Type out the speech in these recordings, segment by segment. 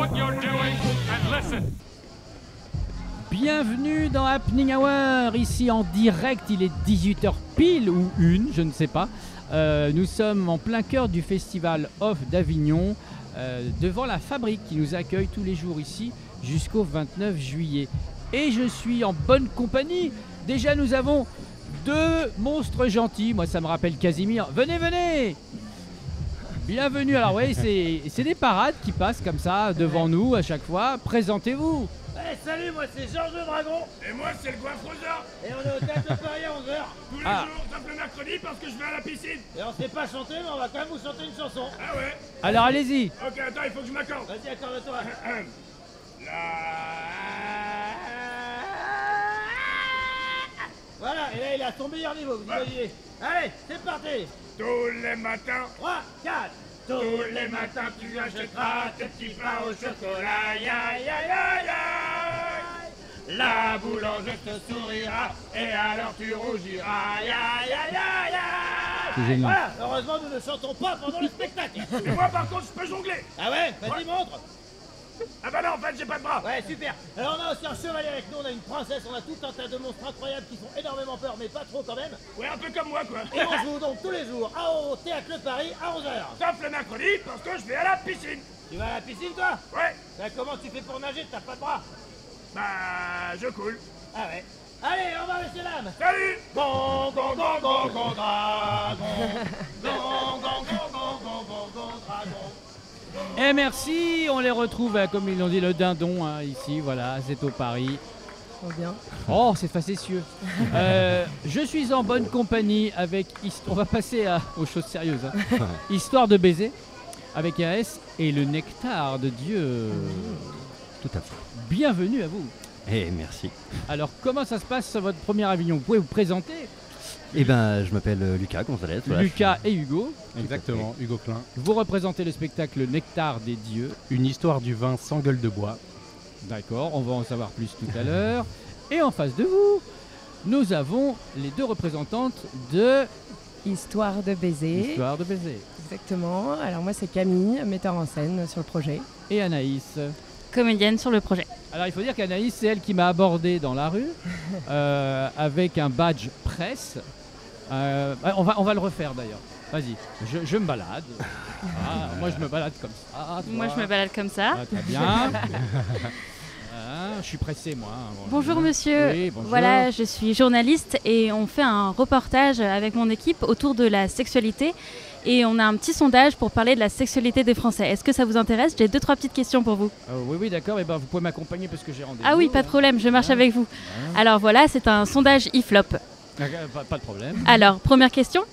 what you're doing and listen. Bienvenue dans Happening Hour, ici en direct, il est 18h pile ou une, je ne sais pas. Nous sommes en plein cœur du festival Off d'Avignon, devant la fabrique qui nous accueille tous les jours ici jusqu'au 29 juillet. Et je suis en bonne compagnie. Déjà nous avons deux monstres gentils, moi ça me rappelle Casimir. Venez, venez! Bienvenue, alors oui, c'est des parades qui passent comme ça devant nous à chaque fois. Présentez-vous! Hey, salut, moi c'est Georges le Dragon. Et moi c'est le Goinfroseur. Et on est au Théâtre de Paris à 11h. Tous les jours, sauf le mercredi parce que je vais à la piscine. Et on sait pas chanter, mais on va quand même vous chanter une chanson. Ah ouais. Alors allez-y! Ok, attends, il faut que je m'accorde. Vas-y, accorde-toi. Voilà, et là il est à son meilleur niveau, vous imaginez. Allez, c'est parti. Tous les matins, 3, 4. tous les matins, tu achèteras tes petits pains au chocolat. Ya ya ya ya. La boulangère te sourira et alors tu rougiras. Ya ya ya ya. C'est génial. Voilà, heureusement nous ne chantons pas pendant le spectacle. Et moi par contre, je peux jongler. Ah ouais, vas-y, montre. Ah bah non, en fait, j'ai pas de bras. Ouais, super. Alors on a aussi un chevalier avec nous, on a une princesse, on a tout un tas de monstres incroyables qui font énormément peur, mais pas trop quand même. Ouais, un peu comme moi quoi. Et on joue donc tous les jours au Théâtre de Paris à 11h. Sauf le mercredi parce que je vais à la piscine. Tu vas à la piscine toi? Ouais. Bah, comment tu fais pour nager? T'as pas de bras? Bah, je coule. Ah ouais. Allez, au revoir messieurs dames. Salut. Gong, gong, gong, gong, gong, dragon. Gong, gong, gong, gong, gong, gong, gong, dragon. Et merci, on les retrouve comme ils l'ont dit le dindon hein, ici, voilà, c'est au Paris. Trop bien. Oh, c'est facétieux. Je suis en bonne compagnie avec, on va passer aux choses sérieuses, hein. Histoire de baiser, avec un S et le nectar de Dieu. Tout à fait. Bienvenue à vous. Et merci. Alors, comment ça se passe votre premier Avignon? Vous pouvez vous présenter? Eh ben, je m'appelle Lucas Gonzalez. Voilà, Lucas et Hugo. Exactement, Hugo Klein. Vous représentez le spectacle Nectar des Dieux. Une histoire du vin sans gueule de bois. D'accord, on va en savoir plus tout à l'heure. Et en face de vous, nous avons les deux représentantes de Histoire de baiser. Histoire de baiser. Exactement. Alors moi c'est Camille, metteur en scène sur le projet. Et Anaïs. Comédienne sur le projet. Alors il faut dire qu'Anaïs, c'est elle qui m'a abordé dans la rue avec un badge presse. On va le refaire d'ailleurs. Vas-y, je me balade. Ah, moi je me balade comme ça. Moi je me balade comme ça. Ah, très bien. Je suis pressé moi. Bonjour monsieur. Oui, bonjour. Voilà, je suis journaliste et on fait un reportage avec mon équipe autour de la sexualité. Et on a un petit sondage pour parler de la sexualité des Français. Est-ce que ça vous intéresse? J'ai 2-3 petites questions pour vous. Oui, d'accord. Et ben, vous pouvez m'accompagner parce que j'ai rendez-vous. Ah oui, pas de problème, je marche avec vous. Alors voilà, c'est un sondage IFLOP. Pas de problème. Alors, première question.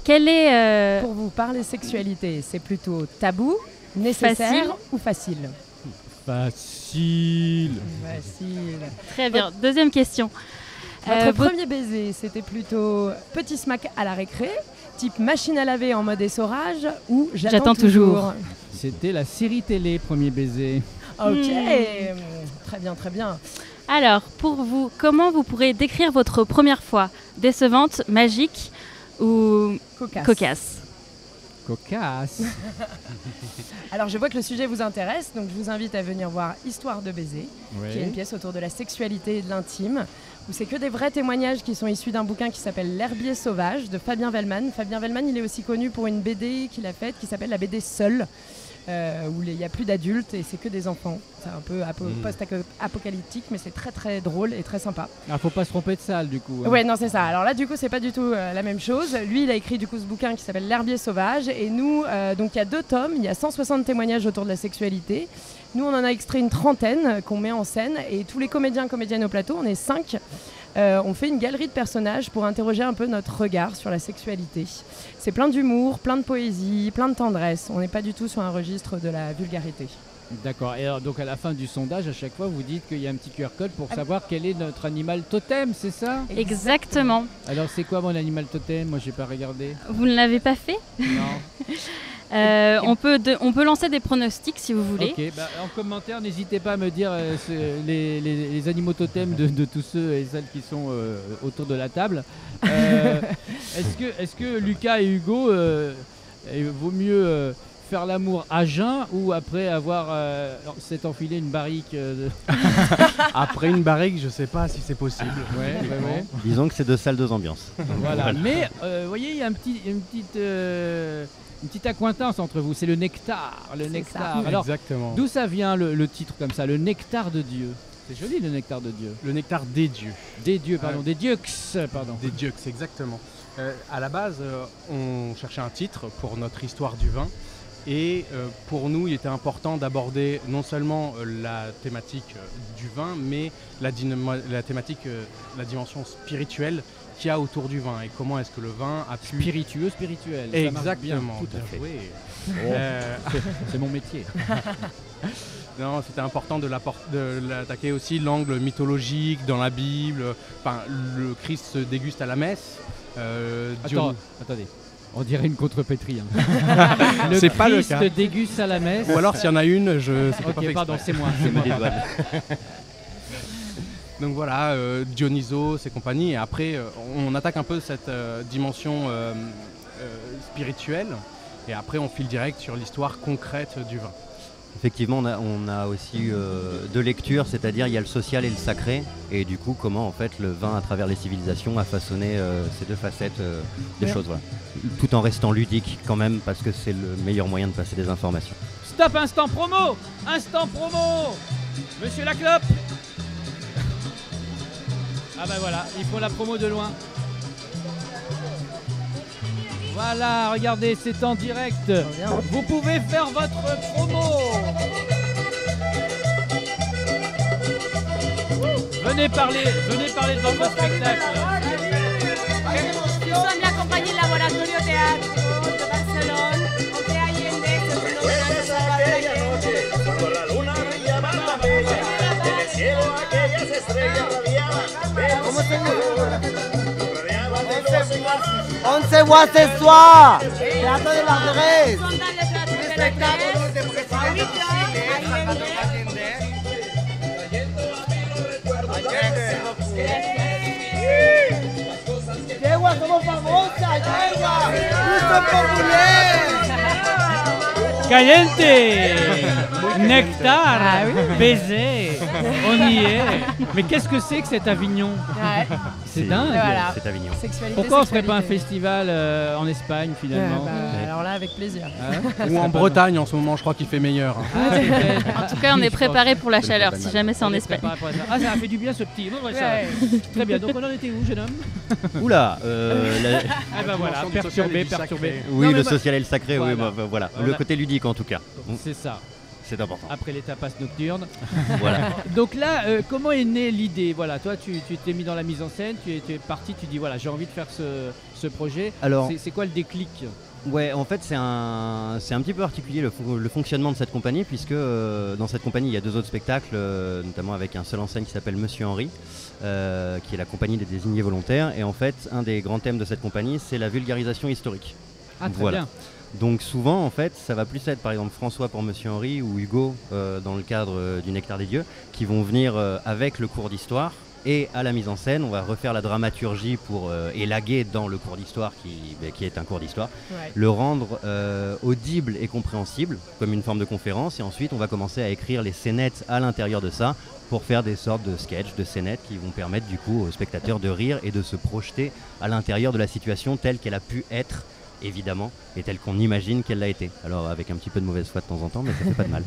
Quel est... Pour vous parler sexualité, c'est plutôt tabou, nécessaire Facile. ou facile? Facile. Facile. Très bien. Deuxième question. Votre premier baiser, c'était plutôt petit smack à la récré, type machine à laver en mode essorage ou j'attends toujours. C'était la série télé Premier baiser. Ok, très bien, très bien. Alors, pour vous, comment vous pourrez décrire votre première fois? Décevante, magique ou cocasse? Cocasse. Alors je vois que le sujet vous intéresse, donc je vous invite à venir voir Histoire de baiser, Oui. qui est une pièce autour de la sexualité et de l'intime, où c'est que des vrais témoignages qui sont issus d'un bouquin qui s'appelle L'herbier sauvage de Fabien Wellman. Fabien Wellman, il est aussi connu pour une BD qu'il a faite qui s'appelle la BD Seul, où il n'y a plus d'adultes et c'est que des enfants. C'est un peu post-apocalyptique, mais c'est très très drôle et très sympa. Ah, faut pas se tromper de salle du coup. Hein. Ouais, non, c'est ça. Alors là, du coup, c'est pas du tout la même chose. Lui, il a écrit du coup ce bouquin qui s'appelle L'herbier sauvage. Et nous, donc il y a 2 tomes, il y a 160 témoignages autour de la sexualité. Nous, on en a extrait une 30aine qu'on met en scène. Et tous les comédiennes au plateau, on est 5. On fait une galerie de personnages pour interroger un peu notre regard sur la sexualité. C'est plein d'humour, plein de poésie, plein de tendresse. On n'est pas du tout sur un registre de la vulgarité. D'accord. Et alors, donc à la fin du sondage, à chaque fois, vous dites qu'il y a un petit QR code pour savoir quel est notre animal totem, c'est ça? Exactement. Alors c'est quoi mon animal totem? Moi, j'ai pas regardé. Vous ne l'avez pas fait? Non. On peut lancer des pronostics si vous voulez. Ok, bah, en commentaire, n'hésitez pas à me dire les animaux totems de tous ceux et celles qui sont autour de la table. Est-ce que Lucas et Hugo, il vaut mieux faire l'amour à jeun ou après avoir s'être enfilé une barrique Après une barrique, je sais pas si c'est possible. Ouais. Disons que c'est deux salles, deux ambiances. Voilà. Mais vous voyez, il y a une petite accointance entre vous. C'est le nectar. Le nectar. Alors, Exactement. d'où ça vient le titre comme ça, le nectar de Dieu? C'est joli, le nectar de Dieu. Le nectar des dieux. Des dieux, pardon, des dieux, pardon. Des dieux, c'est exactement. À la base, on cherchait un titre pour notre histoire du vin. Et pour nous, il était important d'aborder non seulement la thématique du vin, mais la dimension spirituelle qu'il y a autour du vin. Et comment est-ce que le vin a pu... Spirituel. Ça marche bien, Exactement, tout à bien fait. joué. C'est mon métier. Non, c'était important de l'attaquer aussi l'angle mythologique dans la Bible. Enfin, le Christ se déguste à la messe. Attendez. On dirait une contrepétrie. Hein. C'est pas le Christ cas. déguste à la messe. Ou alors s'il y en a une, je... Ok, pardon, c'est moi. Donc voilà, Dionysos et compagnie. Et après, on attaque un peu cette dimension spirituelle. Et après, on file direct sur l'histoire concrète du vin. Effectivement, on a aussi deux lectures, c'est-à-dire il y a le social et le sacré, et du coup comment en fait le vin à travers les civilisations a façonné ces deux facettes des choses, voilà. Tout en restant ludique quand même, parce que c'est le meilleur moyen de passer des informations. Stop, instant promo. Monsieur Laclope. Ah ben voilà, ils font la promo de loin. Voilà, regardez, c'est en direct. Vous pouvez faire votre promo. Venez parler de votre spectacle. Nous sommes la compagnie Laboratorio Teatro de Barcelone. On fait Allende, c'est un homenaje a Salvador Allende. Cuando la luna brillaba tan bella, en el cielo aquellas estrellas radiaban. ¿Cómo se llama? Radiaban de luz en la 11 mois ce soir, Teatro de la Grèce. Son dans le théâtre de la Grèce. Ahorita, Allende. Yegua, somos famosas, Yegua. Gusto populaire. Caliente, nectar, baiser, on y est. Mais qu'est-ce que c'est que cet Avignon? Ouais. C'est dingue. Voilà. C'est Avignon. Sexualité, Pourquoi on ferait pas un sexualité. festival en Espagne finalement? Alors là, avec plaisir. Ou en Bretagne en ce moment, je crois qu'il fait meilleur. En tout cas, on est préparé pour la chaleur, si jamais c'est en Espagne. Ah, ça a fait du bien ce petit. Bon, ouais, ça. Ouais. Très bien. Donc on en était où, jeune homme? Oula, Ah ben voilà, Dimension du social et perturbé. du sacré. oui, Non, mais le bah- social et le sacré, oui, Voilà. voilà. Voilà. Le côté ludique en tout cas. C'est ça. C'est important. Après les tapas nocturnes. Voilà. Donc là, comment est née l'idée? Voilà, toi, tu t'es mis dans la mise en scène, tu es parti, tu dis voilà, j'ai envie de faire ce projet. Alors, C'est quoi le déclic? ouais, en fait, c'est un petit peu particulier le fonctionnement de cette compagnie, puisque dans cette compagnie, il y a deux autres spectacles, notamment avec un seul en scène qui s'appelle Monsieur Henri, qui est la compagnie des désignés volontaires. Et en fait, un des grands thèmes de cette compagnie, c'est la vulgarisation historique. Ah, très Voilà. bien. Donc souvent, en fait, ça va plus être par exemple François pour Monsieur Henri ou Hugo dans le cadre du Nectar des Dieux, qui vont venir avec le cours d'histoire. Et à la mise en scène, on va refaire la dramaturgie pour élaguer dans le cours d'histoire qui est un cours d'histoire, Ouais. le rendre audible et compréhensible comme une forme de conférence. Et ensuite, on va commencer à écrire les scénettes à l'intérieur de ça pour faire des sortes de sketchs, de scénettes qui vont permettre du coup aux spectateurs de rire et de se projeter à l'intérieur de la situation telle qu'elle a pu être, évidemment, et telle qu'on imagine qu'elle l'a été. Alors avec un petit peu de mauvaise foi de temps en temps, mais ça fait pas de mal.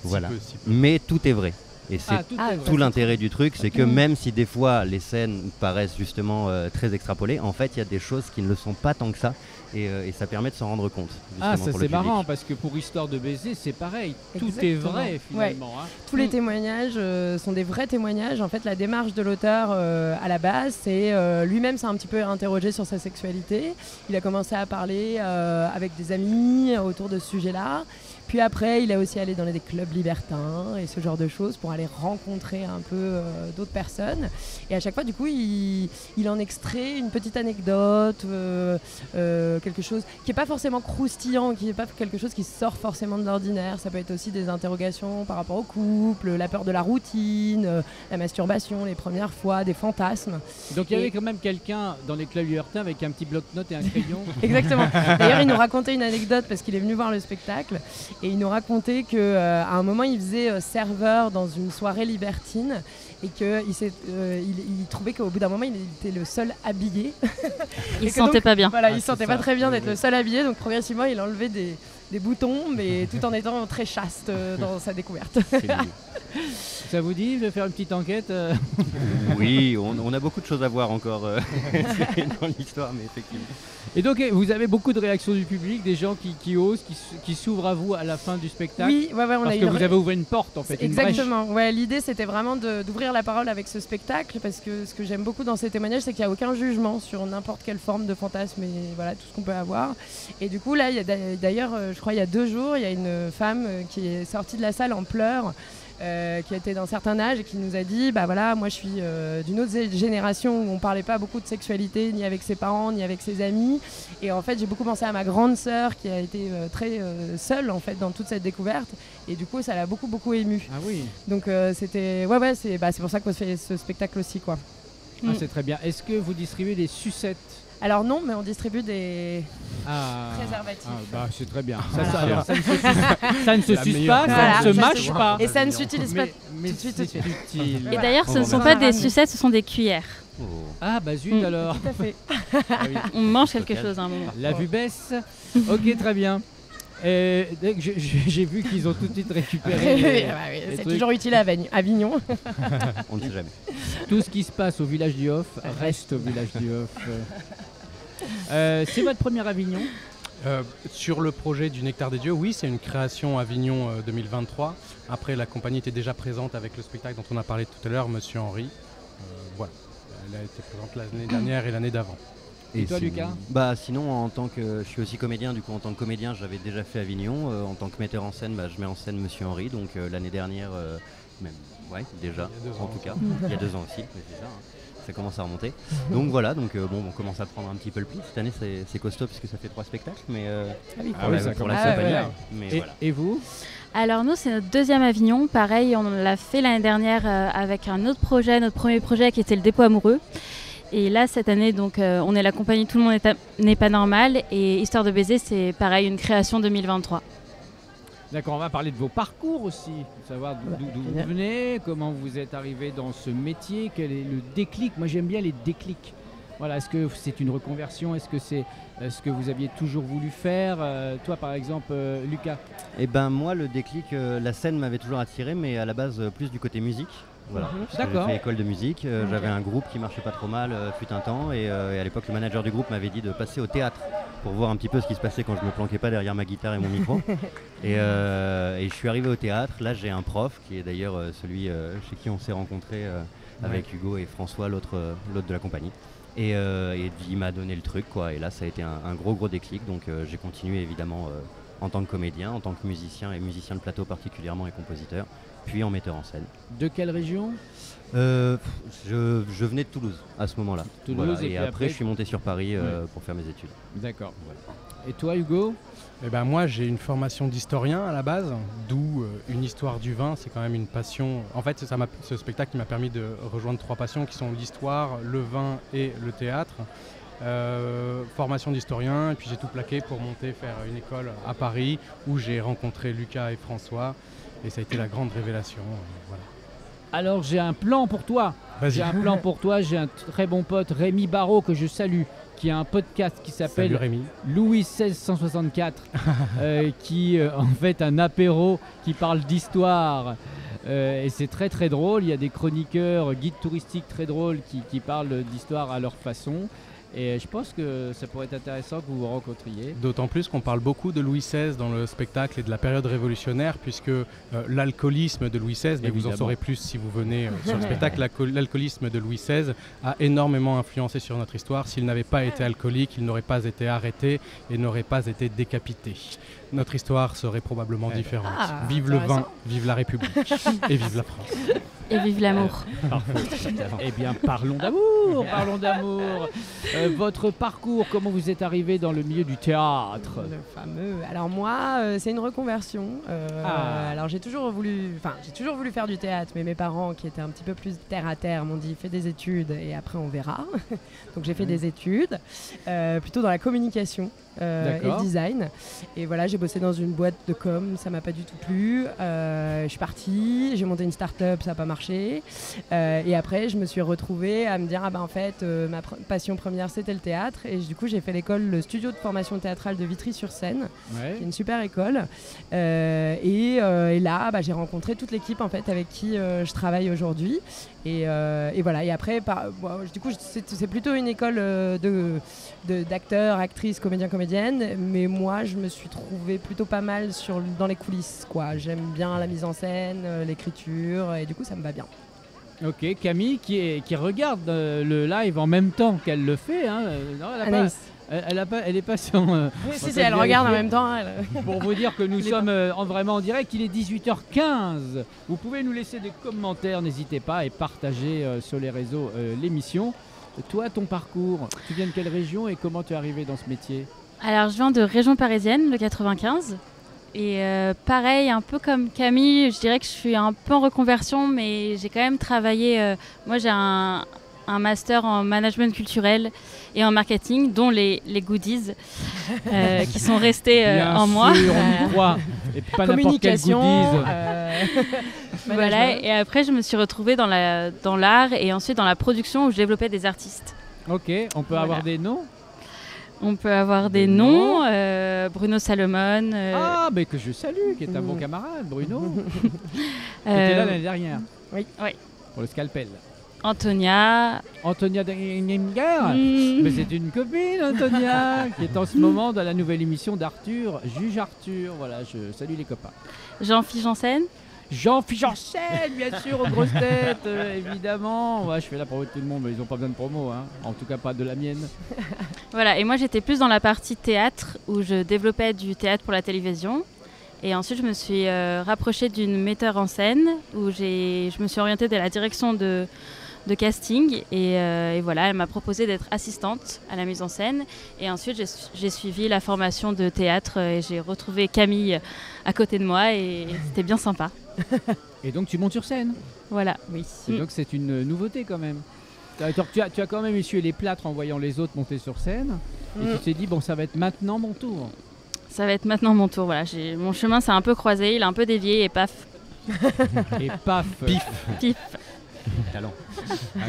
Voilà. Si peu. Mais tout est vrai. Et c'est Ah, tout est vrai. tout l'intérêt du truc, c'est que même si des fois les scènes paraissent justement très extrapolées, en fait il y a des choses qui ne le sont pas tant que ça, et ça permet de s'en rendre compte. Ah, justement, ça pour le c'est marrant public. parce que pour Histoire de baiser, c'est pareil. Tout est Exactement. vrai finalement. Hein. Tous les témoignages sont des vrais témoignages. En fait, la démarche de l'auteur à la base, c'est lui-même s'est un petit peu interrogé sur sa sexualité. Il a commencé à parler avec des amis autour de ce sujet-là. Puis après, il est aussi allé dans des clubs libertins et ce genre de choses pour aller rencontrer un peu d'autres personnes. Et à chaque fois, du coup, il en extrait une petite anecdote, quelque chose qui n'est pas forcément croustillant, qui n'est pas quelque chose qui sort forcément de l'ordinaire. Ça peut être aussi des interrogations par rapport au couple, la peur de la routine, la masturbation, les premières fois, des fantasmes. Donc il y avait quand même quelqu'un dans les clubs libertins avec un petit bloc-notes et un crayon. Exactement. D'ailleurs, il nous racontait une anecdote parce qu'il est venu voir le spectacle et il nous racontait qu'à un moment, il faisait serveur dans une soirée libertine et qu'il trouvait qu'au bout d'un moment, il était le seul habillé. Il se sentait pas bien. Voilà, il se sentait pas très bien d'être le seul habillé, donc progressivement, il enlevait des boutons, mais tout en étant très chaste dans sa découverte. Ça vous dit de faire une petite enquête Oui, on a beaucoup de choses à voir encore dans l'histoire, mais effectivement. Et donc vous avez beaucoup de réactions du public, des gens qui osent, qui s'ouvrent à vous à la fin du spectacle. Oui, ouais, on parce a que vous avez ouvert une porte en fait. Exactement. Ouais, l'idée c'était vraiment d'ouvrir la parole avec ce spectacle parce que ce que j'aime beaucoup dans ces témoignages, c'est qu'il n'y a aucun jugement sur n'importe quelle forme de fantasme et voilà tout ce qu'on peut avoir. Et du coup là, il y a d'ailleurs, je crois il y a 2 jours, il y a une femme qui est sortie de la salle en pleurs. Qui était d'un certain âge et qui nous a dit bah voilà, moi je suis d'une autre génération où on parlait pas beaucoup de sexualité ni avec ses parents ni avec ses amis et en fait j'ai beaucoup pensé à ma grande sœur qui a été très seule en fait dans toute cette découverte et du coup ça l'a beaucoup émue. Ah oui. Donc c'était c'est pour ça qu'on fait ce spectacle aussi quoi. Ah, c'est très bien. Est-ce que vous distribuez des sucettes? Alors non, mais on distribue des préservatifs. C'est très bien. Ça ne se suce pas, ça ne se mâche pas. Et ça ne s'utilise pas mais tout de suite. Utile. Et d'ailleurs, ce ne sont pas des sucettes, ce sont des cuillères. Oh. Ah bah zut alors. Tout à fait. Ah oui. On mange quelque chose à un moment. La vue baisse. Ok, très bien. J'ai vu qu'ils ont tout de suite récupéré. C'est toujours utile à Avignon. On ne sait jamais. Tout ce qui se passe au village du Hof reste au village du Hof. C'est votre premier Avignon? Sur le projet du Nectar des Dieux, oui, c'est une création Avignon 2023. Après, la compagnie était déjà présente avec le spectacle dont on a parlé tout à l'heure, Monsieur Henri. Voilà, elle a été présente l'année dernière et l'année d'avant. Et toi, Lucas? Sinon, je suis aussi comédien, du coup en tant que comédien j'avais déjà fait Avignon. En tant que metteur en scène, je mets en scène Monsieur Henri, donc l'année dernière, déjà, en tout cas, il y a 2 ans aussi, c'est ça. Ça commence à remonter. Donc voilà, on commence à prendre un petit peu le pli. Cette année c'est costaud parce que ça fait 3 spectacles, mais pour la compagnie. Voilà. Et vous? Alors nous, c'est notre 2e Avignon. Pareil, on l'a fait l'année dernière avec un autre projet, notre premier projet qui était le Dépôt Amoureux. Et là, cette année, on est la compagnie Tout le monde n'est pas normal. Et Histoire de baiser, c'est pareil, une création 2023. D'accord, on va parler de vos parcours aussi, savoir d'où vous venez, comment vous êtes arrivé dans ce métier, quel est le déclic. Moi j'aime bien les déclics. Voilà, est-ce que c'est une reconversion? Est-ce que c'est ce que vous aviez toujours voulu faire? Toi par exemple, Lucas? Eh ben moi le déclic, la scène m'avait toujours attiré, mais à la base plus du côté musique. Voilà. D'accord. J'ai fait école de musique, j'avais un groupe qui marchait pas trop mal fut un temps et à l'époque le manager du groupe m'avait dit de passer au théâtre pour voir un petit peu ce qui se passait quand je me planquais pas derrière ma guitare et mon micro. et je suis arrivé au théâtre, là j'ai un prof qui est d'ailleurs celui chez qui on s'est rencontrés avec Hugo et François, l'autre de la compagnie. Et il m'a donné le truc quoi, et là ça a été un gros déclic, donc j'ai continué évidemment en tant que comédien, en tant que musicien et musicien de plateau particulièrement et compositeur, puis en metteur en scène. De quelle région? Je venais de Toulouse à ce moment-là. Toulouse, et après je suis monté sur Paris pour faire mes études. D'accord. Voilà. Et toi Hugo? Moi j'ai une formation d'historien à la base, d'où une histoire du vin, c'est quand même une passion. En fait ce spectacle m'a permis de rejoindre 3 passions qui sont l'histoire, le vin et le théâtre. Formation d'historien, et puis j'ai tout plaqué pour faire une école à Paris où j'ai rencontré Lucas et François et ça a été la grande révélation. Voilà. Alors j'ai un plan pour toi. J'ai un très bon pote, Rémi Barraud, que je salue, qui a un podcast qui s'appelle Louis 1664, qui en fait un apéro qui parle d'histoire. Et c'est très très drôle, il y a des chroniqueurs, guides touristiques très drôles qui parlent d'histoire à leur façon. Et je pense que ça pourrait être intéressant que vous vous rencontriez. D'autant plus qu'on parle beaucoup de Louis XVI dans le spectacle et de la période révolutionnaire, puisque l'alcoolisme de Louis XVI, mais vous en saurez plus si vous venez sur le spectacle, l'alcoolisme de Louis XVI a énormément influencé sur notre histoire. S'il n'avait pas été alcoolique, il n'aurait pas été arrêté et n'aurait pas été décapité. Notre histoire serait probablement différente. Vive le vin, vive la République et vive la France. Et vive l'amour. Eh bien, parlons d'amour, parlons d'amour. Votre parcours, comment vous êtes arrivé dans le milieu du théâtre? Le fameux. Alors moi, c'est une reconversion. Alors j'ai toujours voulu faire du théâtre, mais mes parents, qui étaient un petit peu plus terre à terre, m'ont dit fais des études et après on verra. Donc j'ai fait des études, plutôt dans la communication. Et le design. Et voilà, j'ai bossé dans une boîte de com, ça m'a pas du tout plu. Je suis partie, j'ai monté une start-up, ça n'a pas marché. Et après, je me suis retrouvée à me dire en fait, ma passion première, c'était le théâtre. Et du coup, j'ai fait le studio de formation théâtrale de Vitry-sur-Seine, qui est une super école. Et là, j'ai rencontré toute l'équipe en fait avec qui je travaille aujourd'hui. Et voilà. Et après, du coup, c'est plutôt une école d'acteurs, actrices, comédiennes. Mais moi, je me suis trouvée plutôt pas mal dans les coulisses, quoi. J'aime bien la mise en scène, l'écriture, et du coup, ça me va bien. Ok, Camille qui regarde le live en même temps qu'elle le fait. Hein. Non, elle est pas sur. Elle regarde en même temps. Pour vous dire que nous sommes vraiment en direct, il est 18h15. Vous pouvez nous laisser des commentaires, n'hésitez pas, et partager sur les réseaux l'émission. Toi, ton parcours, tu viens de quelle région et comment tu es arrivé dans ce métier? Alors, je viens de région parisienne, le 95. Et pareil, un peu comme Camille, je dirais que je suis un peu en reconversion, mais j'ai quand même travaillé. Moi, j'ai un master en management culturel et en marketing, dont les goodies qui sont restés en moi. Bien sûr, on y croit. Et pas n'importe quel goodies. Voilà, et après, je me suis retrouvée dans l'art et ensuite dans la production où je développais des artistes. Ok, on peut avoir des noms? On peut avoir des noms, Bruno Salomon. Mais que je salue, qui est un bon camarade, Bruno. Qui était là l'année dernière. Oui. Pour le scalpel. Antonia Denninger. Mais c'est une copine, Antonia, qui est en ce moment dans la nouvelle émission d'Arthur, Juge Arthur. Voilà, je salue les copains. Jean-Philippe Janssen. Jean-Philippe Janssen, bien sûr, aux grosses têtes, évidemment. Ouais, je fais la promo de tout le monde, mais ils n'ont pas besoin de promo, hein. En tout cas pas de la mienne. Voilà, et moi j'étais plus dans la partie théâtre, où je développais du théâtre pour la télévision. Et ensuite je me suis rapprochée d'une metteur en scène, où je me suis orientée vers la direction de casting. Et voilà, elle m'a proposé d'être assistante à la mise en scène. Et ensuite j'ai suivi la formation de théâtre et j'ai retrouvé Camille à côté de moi et c'était bien sympa. Et donc tu montes sur scène? Voilà, oui. Et donc c'est une nouveauté quand même. Tu as quand même essuyé les plâtres en voyant les autres monter sur scène. Et tu t'es dit, bon, ça va être maintenant mon tour. Ça va être maintenant mon tour, voilà. Mon chemin s'est un peu croisé, il a un peu dévié et paf. Et paf. Pif. Talent.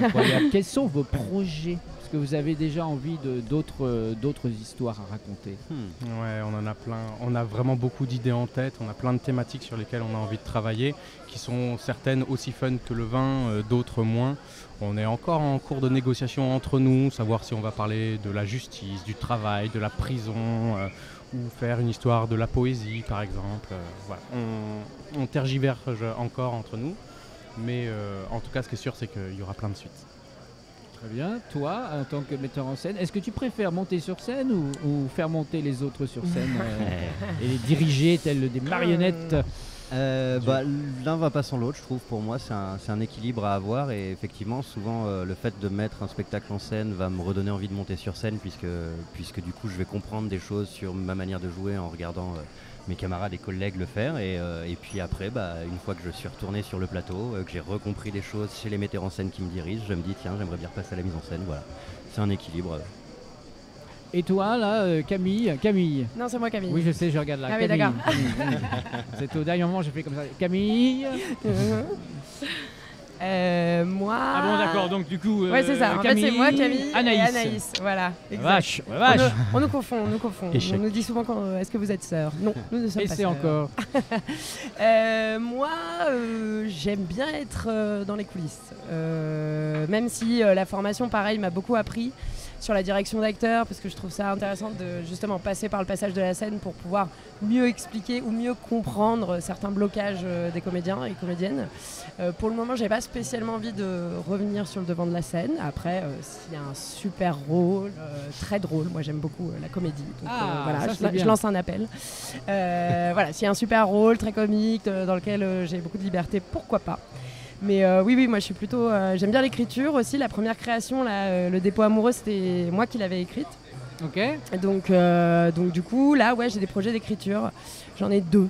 Incroyable. Quels sont vos projets? Est-ce que vous avez déjà envie d'autres histoires à raconter? Ouais, on en a plein. On a vraiment beaucoup d'idées en tête. On a plein de thématiques sur lesquelles on a envie de travailler, qui sont certaines aussi fun que le vin, d'autres moins. On est encore en cours de négociation entre nous, savoir si on va parler de la justice, du travail, de la prison, ou faire une histoire de la poésie, par exemple. Voilà. On tergiverse encore entre nous. Mais en tout cas, ce qui est sûr, c'est qu'il y aura plein de suites. Très bien. Toi, en tant que metteur en scène, est-ce que tu préfères monter sur scène ou faire monter les autres sur scène et les diriger tels des marionnettes? L'un va pas sans l'autre, je trouve. Pour moi, c'est un équilibre à avoir. Et effectivement, souvent, le fait de mettre un spectacle en scène va me redonner envie de monter sur scène, puisque du coup, je vais comprendre des choses sur ma manière de jouer en regardant mes camarades et collègues le faire. Et puis après, une fois que je suis retourné sur le plateau, que j'ai recompris des choses chez les metteurs en scène qui me dirigent, je me dis, tiens, j'aimerais bien repasser à la mise en scène. Voilà, c'est un équilibre. Et toi, là, Camille? Non, c'est moi, Camille. Oui, je sais, je regarde là. Ah oui, d'accord. C'est au dernier moment, j'ai fait comme ça. Camille. Moi. Ah bon, d'accord, donc du coup. Ouais, c'est ça. En Camille, fait, c'est moi, Camille Anaïs. et Anaïs. Voilà. Vache. On nous confond. Échec. On nous dit souvent est-ce que vous êtes sœurs? Non, nous ne sommes et pas c'est sœurs. encore. Moi, j'aime bien être dans les coulisses. Même si la formation, pareil, m'a beaucoup appris. sur la direction d'acteur, parce que je trouve ça intéressant de justement passer par le passage de la scène pour pouvoir mieux expliquer ou mieux comprendre certains blocages des comédiens et comédiennes. Pour le moment, j'ai pas spécialement envie de revenir sur le devant de la scène. Après, s'il y a un super rôle, très drôle, moi j'aime beaucoup la comédie, donc voilà, je lance un appel. Voilà, s'il y a un super rôle très comique dans lequel j'ai beaucoup de liberté, pourquoi pas. Mais oui, moi je suis plutôt. J'aime bien l'écriture aussi. La première création, là, le dépôt amoureux, c'était moi qui l'avais écrite. Ok. Donc du coup, là, ouais, j'ai des projets d'écriture. J'en ai 2.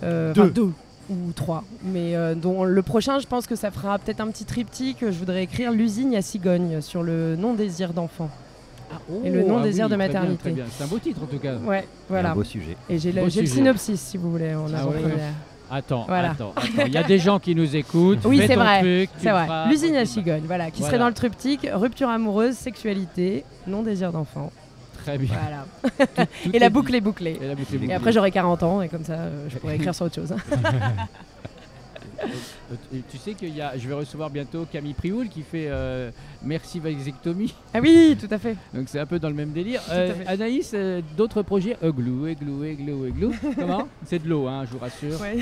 Deux ou 3. Mais dont le prochain, je pense que ça fera peut-être un petit triptyque. Je voudrais écrire L'usine à cigogne sur le non-désir d'enfant. Et le non-désir de maternité. Très bien. C'est un beau titre en tout cas. Ouais, voilà. Un beau sujet. Et j'ai le synopsis si vous voulez. Attends, voilà. attends. Il y a des gens qui nous écoutent. Oui, Fais c'est ton vrai. truc, C'est vrai. feras, L'usine à cigogne, voilà, qui serait dans le triptyque rupture amoureuse, sexualité, non-désir d'enfant. Très bien. Voilà. Et la boucle est bouclée. Et après, j'aurai 40 ans et comme ça, je pourrai écrire sur autre chose. Tu sais que je vais recevoir bientôt Camille Prioul qui fait Merci Vasectomie. Ah oui, tout à fait. Donc c'est un peu dans le même délire. Anaïs, d'autres projets Igloo. Comment? C'est de l'eau, hein, je vous rassure. Ouais.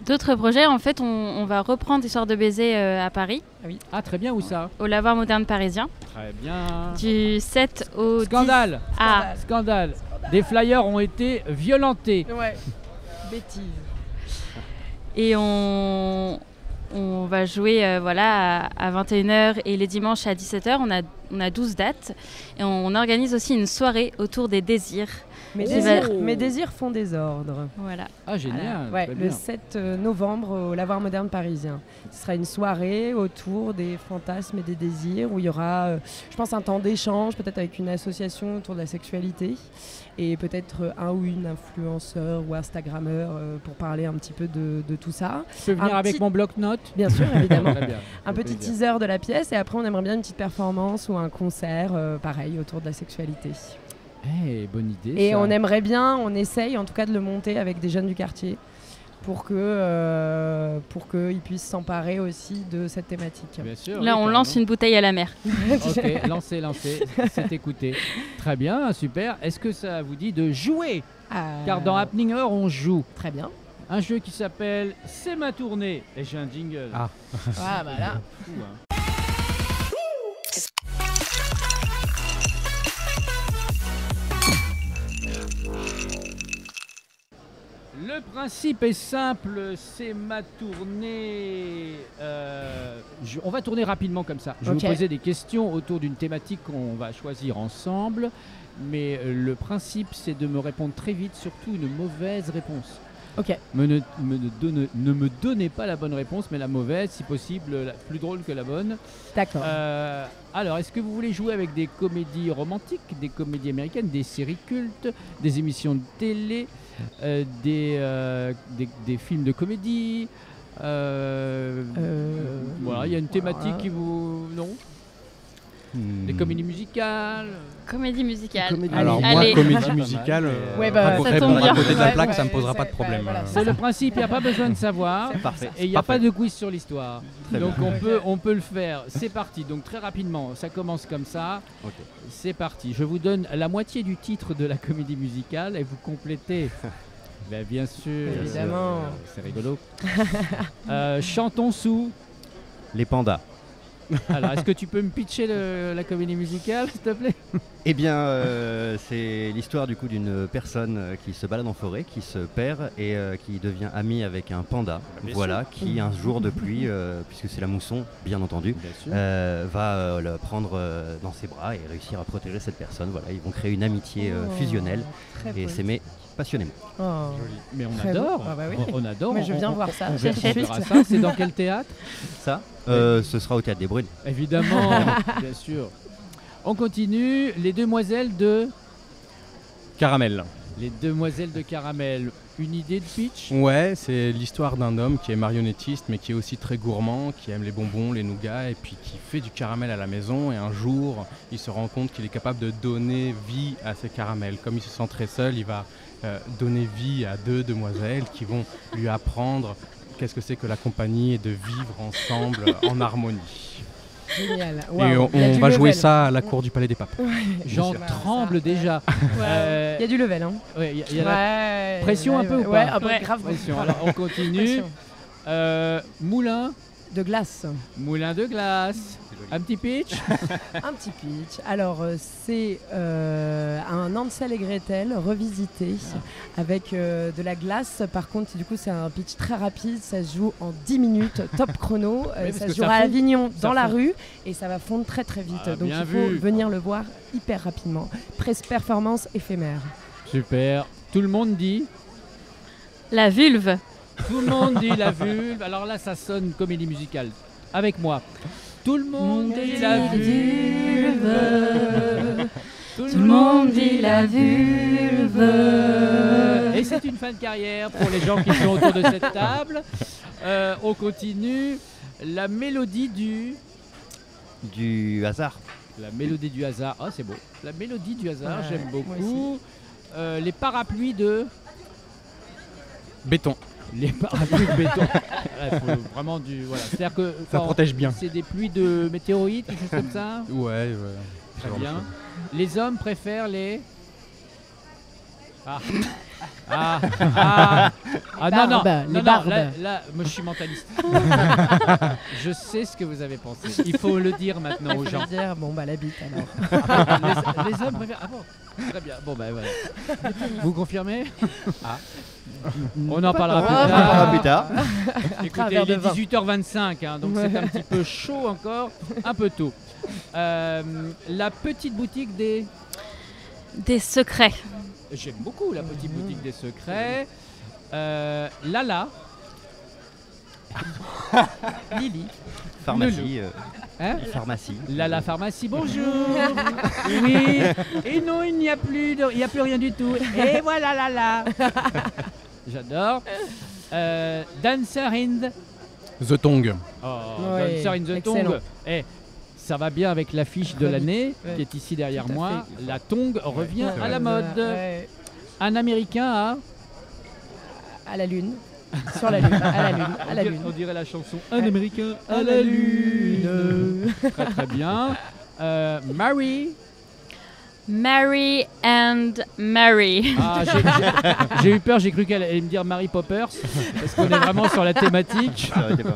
D'autres projets, en fait, on va reprendre Histoire de baiser à Paris. Ah oui. Ah, très bien, où ça? Au Lavoir Moderne Parisien. Très bien. Du 7 au 10. Scandale. Ah. Scandale. Des flyers ont été violentés. Ouais. Bêtise. Et on va jouer voilà, à 21h et les dimanches à 17h. On a 12 dates. Et on organise aussi une soirée autour des désirs. Mes désirs font désordre. Voilà. Ah, génial. Voilà. Ouais, le 7 novembre au Lavoir Moderne Parisien. Ce sera une soirée autour des fantasmes et des désirs où il y aura, je pense, un temps d'échange, peut-être avec une association autour de la sexualité et peut-être un ou une influenceur ou instagrammeur pour parler un petit peu de tout ça. Je peux venir avec mon bloc-notes? Bien sûr, évidemment. Très bien. Un petit teaser de la pièce et après on aimerait bien une petite performance ou un concert, pareil, autour de la sexualité. Bonne idée. Et ça. on aimerait bien, on essaye en tout cas de le monter avec des jeunes du quartier pour qu'ils puissent s'emparer aussi de cette thématique. Bien sûr, là, on lance une bouteille à la mer. Ok, lancez, c'est écouté. Très bien, super. Est-ce que ça vous dit de jouer? Car dans Happening Hour, on joue. Très bien. Un jeu qui s'appelle C'est ma tournée. Et j'ai un jingle. Ah bah là. Fou, hein. Le principe est simple, c'est ma tournée. On va tourner rapidement comme ça. Je vais vous poser des questions autour d'une thématique qu'on va choisir ensemble. Mais le principe, c'est de me répondre très vite, surtout une mauvaise réponse. Ok. Ne me donnez pas la bonne réponse, mais la mauvaise, si possible, plus drôle que la bonne. D'accord. Alors, est-ce que vous voulez jouer avec des comédies romantiques, des comédies américaines, des séries cultes, des émissions de télé, des films de comédie voilà, il y a une thématique qui vous... Non? Des comédies musicales? Comédie musicale. Alors moi, comédie musicale, ça tombe bien. à côté de la plaque, ça me posera pas de problème. C'est le principe, il n'y a pas besoin de savoir. Parfait. Et il n'y a pas de quiz sur l'histoire. Donc bien. on peut le faire. C'est parti. Donc très rapidement, ça commence comme ça. Okay. C'est parti. Je vous donne la moitié du titre de la comédie musicale et vous complétez. Ben, bien sûr. Évidemment. C'est rigolo. Chantons sous. Les pandas. Alors, est-ce que tu peux me pitcher la comédie musicale, s'il te plaît? Eh bien, c'est l'histoire du coup d'une personne qui se balade en forêt, qui se perd et qui devient amie avec un panda, voilà, qui un jour de pluie, puisque c'est la mousson, bien entendu, va le prendre dans ses bras et réussir à protéger cette personne. Voilà, ils vont créer une amitié fusionnelle et s'aimer passionnément. Oh. Mais on adore, ah bah oui. on adore. Mais je viens voir ça. On verra ça. C'est dans quel théâtre? Ça, ce sera au Théâtre des Brunes. Évidemment, bien sûr. On continue. Les demoiselles de Caramel. Les demoiselles de Caramel. Une idée de pitch? Ouais, c'est l'histoire d'un homme qui est marionnettiste mais qui est aussi très gourmand, qui aime les bonbons, les nougats et puis qui fait du caramel à la maison et un jour il se rend compte qu'il est capable de donner vie à ces caramels. Comme il se sent très seul, il va donner vie à 2 demoiselles qui vont lui apprendre qu'est-ce que c'est que la compagnie et de vivre ensemble en harmonie. Génial. Et Waouh, il y a on du va jouer level. ça à la cour du Palais des Papes. J'en tremble déjà. Il y a du level. Hein. Ouais, il y a la Ouais, pression un peu ou pas Ouais, un peu grave. pression. Alors on continue. Moulin De glace. Moulin de glace. Un petit pitch. Un petit pitch. Alors, c'est un Hansel et Gretel revisité avec de la glace. Par contre, du coup, c'est un pitch très rapide. Ça se joue en 10 minutes, top chrono. parce Ça que se jouera ça à fond. Avignon, Ça dans la fond. rue. Et ça va fondre très très vite. Ah, Donc, bien il faut vu. venir le voir hyper rapidement. Performance éphémère. Super. Tout le monde dit. La vulve. Tout le monde dit la vulve. Alors là, ça sonne comédie musicale. Avec moi. Tout le monde dit la vulve. Tout le monde dit la vulve. Et c'est une fin de carrière pour les gens qui sont autour de cette table. On continue. La mélodie Du hasard. La mélodie du hasard. Ah, c'est beau. La mélodie du hasard, Ouais, j'aime moi beaucoup. Les parapluies de. Béton. Les parapluies de béton. Ouais, faut vraiment du. Voilà. C'est-à-dire que. Ça quand protège bien. C'est des pluies de météorites, quelque chose comme ça. Ouais. Très bien. Les hommes préfèrent les. Non, Les barbes. Là, moi je suis mentaliste. Je sais ce que vous avez pensé. Il faut le dire maintenant aux gens. Dire, bon, bah, la bite alors. Les hommes préfèrent. Ah bon. Très bien. Bon, bah voilà. Vous confirmez? On en parlera plus On en tard. parlera plus tard. Écoutez, il est 18h25, hein, donc c'est un petit peu chaud encore, un peu tôt. La petite boutique des... Des secrets. J'aime beaucoup la petite boutique des secrets. Lala. Lily. Pharmacie. Hein? Pharmacie. Lala Pharmacie, bonjour. Oui. Et non, il n'y a plus rien du tout. Et voilà Lala. J'adore. Dancer in The Tongue. Ouais, Dancer in the excellent. Tongue. Ça va bien avec l'affiche de l'année qui est ici derrière Tout à moi. fait. La tongue revient à la mode. Ouais. Un Américain À la lune. Sur la lune. À la lune. À la lune. on dirait la chanson Un Américain à la lune. Très très bien. Mary. Mary and Mary. Ah, j'ai eu peur, j'ai cru qu'elle allait me dire Mary Poppers parce qu'on est vraiment sur la thématique. Ça aurait été pas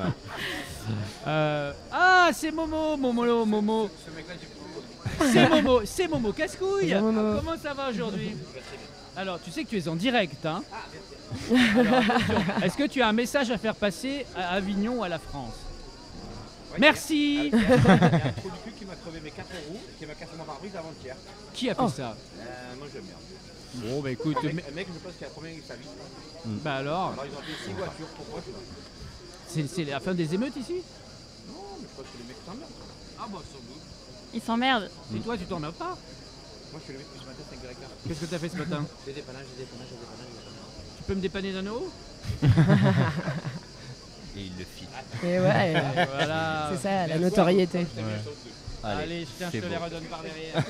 mal. C'est Momo. C'est Momo Casse-couille. Bonjour, Momo. Comment ça va aujourd'hui? Alors, tu sais que tu es en direct, hein? Alors, attention, est-ce que tu as un message à faire passer à Avignon ou à la France? Merci. Il y a un trou du cul qui m'a crevé mes 4 roues et qui m'a cassé mon pare-brise avant-hier. Qui a fait ça? Moi je merde. Bon, bah écoute, Un mec, je pense qu'il a problème avec sa vie. bah alors, Alors ils ont fait 6 voitures. Pourquoi je sais pas. c'est la fin des émeutes ici? Non, mais je pense que les mecs s'emmerdent. Ah bah sans doute. Ils s'emmerdent. Et toi, tu t'emmerdes pas? Moi je suis levé depuis ce matin 5h15. Qu'est-ce que t'as fait ce matin? Des dépannages. Tu peux me dépanner d'un eau? Et il le fit. Et ouais. Et voilà. C'est ça, la notoriété. Allez, tiens, je c'est te les beau. redonne par derrière.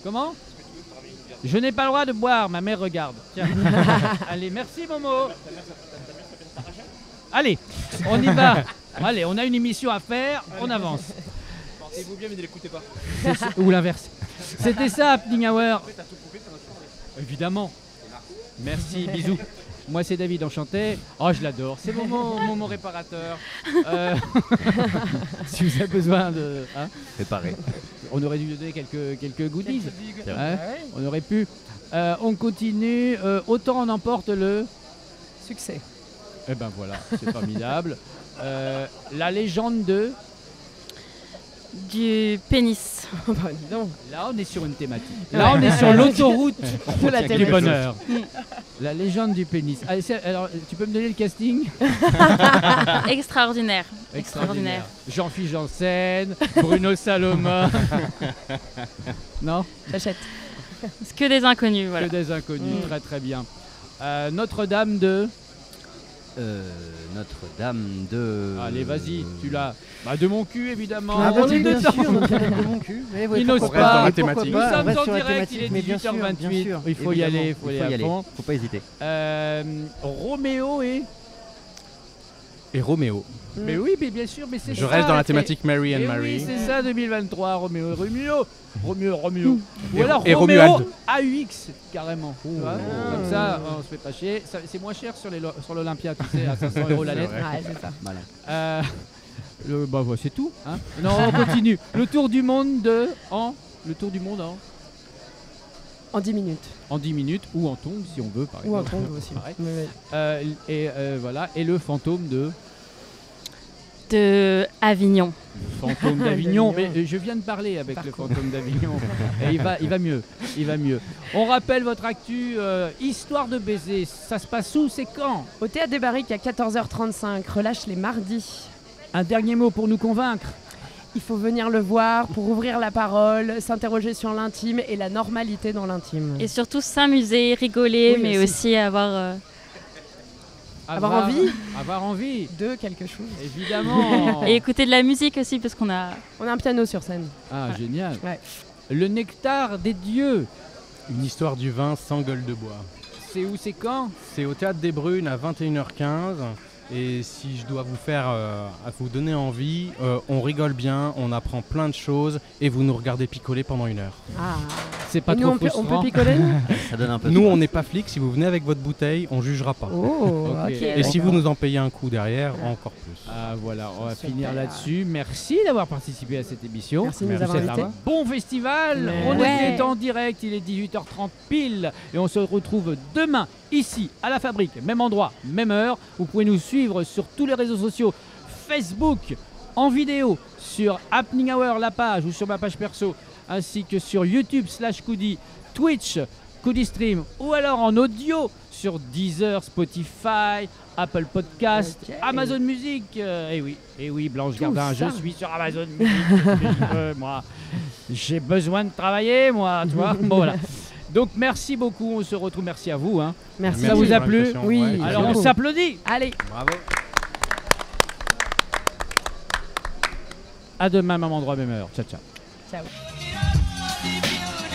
Comment? Je n'ai pas le droit de boire, ma mère regarde. Tiens. Allez, merci Momo. Allez, on y va. Allez, on a une émission à faire, on avance. Portez-vous bien mais ne l'écoutez pas. Ou l'inverse. C'était ça, Happening Hour. Évidemment. Merci, bisous. Moi, c'est David, enchanté. Oh, je l'adore. C'est mon réparateur. Si vous avez besoin de... hein, Préparé. on aurait dû lui donner quelques goodies. C'est vrai. Hein, on aurait pu. On continue. Autant on emporte le... Succès. Eh ben voilà, c'est formidable. La légende de... Du pénis. Bah, dis donc. Là, on est sur une thématique. Là, on est sur l'autoroute De la du thématique. bonheur. La légende du pénis. Allez, alors, tu peux me donner le casting? Extraordinaire. Extraordinaire. Jean-Philippe Janssen, Bruno Salomon. Non? J'achète. C'est que des inconnus, voilà. Que des inconnus, très très bien. Notre-Dame de... Notre-Dame de. Allez, vas-y, tu l'as. Bah, de mon cul, évidemment. Ah, On oui, est bien dedans. sûr, Notre-Dame de mon cul. Mais oui, Il n'ose pourquoi pas. pas, Dans la pourquoi thématique. pas, Nous on sommes reste en sur la direct, il est thématique, mais bien sûr, 18h28. bien sûr. Il faut y aller, il faut Il aller faut y à aller. fond. Faut pas hésiter. Roméo et... Et Roméo. Mais oui, mais bien sûr, mais c'est ça. Je reste dans la c'est- thématique Mary and Eh Mary. oui, c'est ça 2023, Roméo et Roméo. Ou alors Et Roméo Romuald. AUX, carrément. Tu vois, comme ça, on se fait pas chier. C'est moins cher sur l'Olympia, tu sais, à 500 € la C'est lettre. vrai. Ouais, c'est ça. Voilà. Bah, ouais, c'est tout. Hein. Non, on continue. Le tour du monde Le tour du monde En 10 minutes. en 10 minutes ou en tombe si on veut, par Ou en exemple. tombe aussi. Pareil. Ouais. Voilà. Et le fantôme De Avignon. Fantôme d'Avignon. Mais je viens de parler avec le fantôme d'Avignon. Et il va mieux. Il va mieux. On rappelle votre actu. Histoire de baiser. Ça se passe où? C'est quand? Au Théâtre des Barriques à 14h35. Relâche les mardis. Un dernier mot pour nous convaincre. Il faut venir le voir pour ouvrir la parole, s'interroger sur l'intime et la normalité dans l'intime. Et surtout s'amuser, rigoler, Oui, mais aussi. aussi avoir... Avoir envie Avoir envie. de quelque chose. Évidemment. Et écouter de la musique aussi, parce qu'on a... On a un piano sur scène. Ah, génial. Ouais. Le nectar des dieux. Une histoire du vin sans gueule de bois. C'est où, c'est quand? C'est au Théâtre des Brunes à 21h15. Et si je dois vous faire, à vous donner envie, on rigole bien, on apprend plein de choses et vous nous regardez picoler pendant 1 heure. Ah. C'est pas Et nous, trop on peut frustrant. picoler nous Ça donne un peu. Nous, on n'est pas flics, si vous venez avec votre bouteille, on jugera pas. Oh, Ok. ok. Et si vous nous en payez un coup derrière, encore plus. Ah voilà, on va Super. finir là-dessus. Merci d'avoir participé à cette émission. Merci de nous Merci. avoir C'est un invités. bon festival. Mais- On Ouais. était en direct, il est 18h30 pile. Et on se retrouve demain, ici, à la Fabrique. Même endroit, même heure. Vous pouvez nous suivre sur tous les réseaux sociaux. Facebook, en vidéo, sur Happening Hour, la page, ou sur ma page perso. Ainsi que sur YouTube /Koudi, Twitch, Koudi Stream. Ou alors en audio sur Deezer, Spotify, Apple Podcast, Ok. Amazon Music. Et oui, Blanche Tout Gardin, je ça. suis sur Amazon Music. Moi, j'ai besoin de travailler, moi, tu vois. Bon, voilà. Donc, merci beaucoup. On se retrouve. Merci à vous. Hein. Merci. Ça vous a pour plu? l'invitation. Oui. Ouais, Alors, on beaucoup. s'applaudit. Allez. Bravo. À demain, même endroit, même heure. Ciao, ciao. Ciao. If you